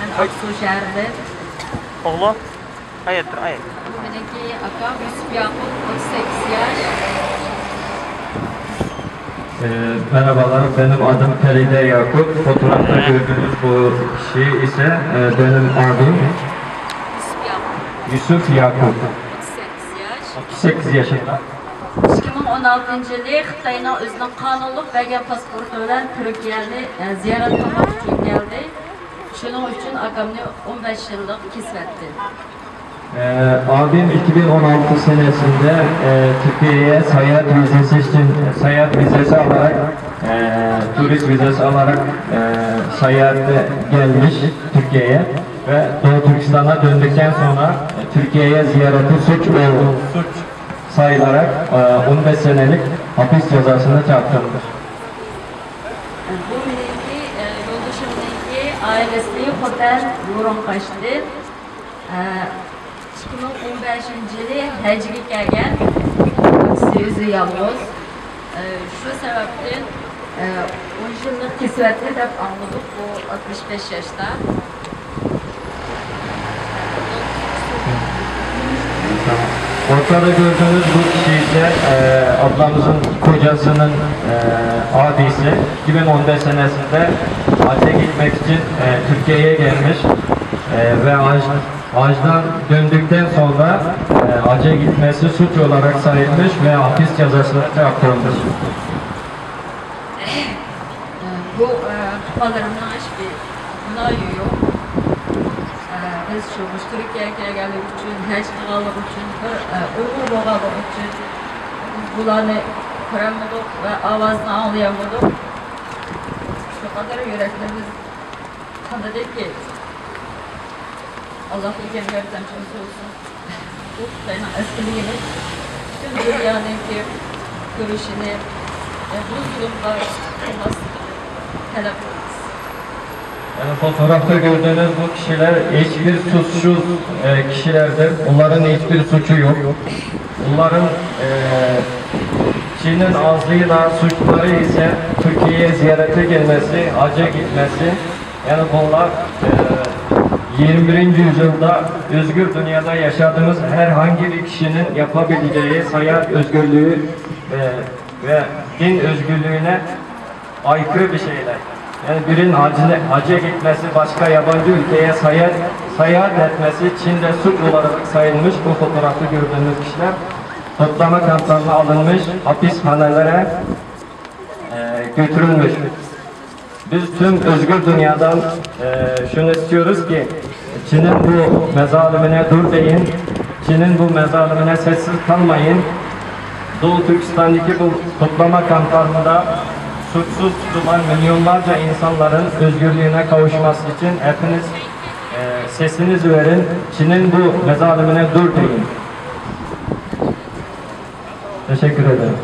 Ben Aksu şehrinde. Oğlu? Hayırdır, hayır. Benimki akam Yusuf Yakup, 38 yaş. Merhabalar, benim adım Feride Yakup. Fotoğrafta gördüğünüz bu kişi ise benim abim Yusuf Yakup, Yusuf Yakup. 38 yaş. 38 yaşında. 2016 yılı Xitayning o'zining qonunliq bergan pasporti bilan Turkiyani ziyorat qilmoq uchun keldi. Shuning uchun akamni 15 yillik kesvatdi. Abim 2016 senesinde Türkiye'ye seyahat vizesi alarak turist vizesi alarak seyahate gelmiş Türkiye'ye ve Doğu Türkistan'a döndükten sonra Türkiye'ye ziyareti suç sayılarak 15 senelik hapis cezasını çarptırılmış. Bu meniki yo'ldoshimniki ailasi Xotan Yo'ron qo'shdi. 2015 yılı həcga kelgan, o'zi yolg'iz. Shu sababdan 10 yillik kesvatdi deb angladik. Bu 65 yaşda. Ortada gördüğünüz bu kişi ise ablamızın kocasının abisi. 2015 senesinde hacca gitmek için Türkiye'ye gelmiş ve hacdan döndükten sonra hacca gitmesi suç olarak sayılmış ve hapis cezasına çarptırılmış. Bu xabalarımdan hiçbir günahı yok. Biz şu Türkiye'ye gelmek için, hac kılmak için, Uygur olmak için bularını kuramadık ve avazını anlayamadık. Şu kadar yüreklerimiz kanadı ki Allah ülkenin yardımcımız olsun. Bu kutlayla etkileyiniz. Tüm dünyanın ki görüşünü bu zulümler talep ediniz. Yani fotoğrafta gördüğünüz bu kişiler hiçbir suçsuz kişilerdir. Onların hiçbir suçu yok. Onların Çin'in ağzıyla suçları ise Türkiye'ye ziyarete gelmesi, hacca gitmesi. Yani bunlar 21. yüzyılda özgür dünyada yaşadığımız herhangi bir kişinin yapabileceği seyahat özgürlüğü ve din özgürlüğüne aykırı bir şeyler. Yani birinin hacca gitmesi, başka yabancı ülkeye seyahat etmesi Çin'de suç olarak sayılmış. Bu fotoğrafta gördüğünüz kişiler toplama kamplarına alınmış, hapishanelere götürülmüş. Biz tüm özgür dünyadan şunu istiyoruz ki Çin'in bu mezalimine dur deyin, Çin'in bu mezalimine sessiz kalmayın. Doğu Türkistan'daki bu toplama kamplarında suçsuz tutulan milyonlarca insanların özgürlüğüne kavuşması için hepiniz sesinizi verin. Çin'in bu mezalimine dur deyin. Teşekkür ederim.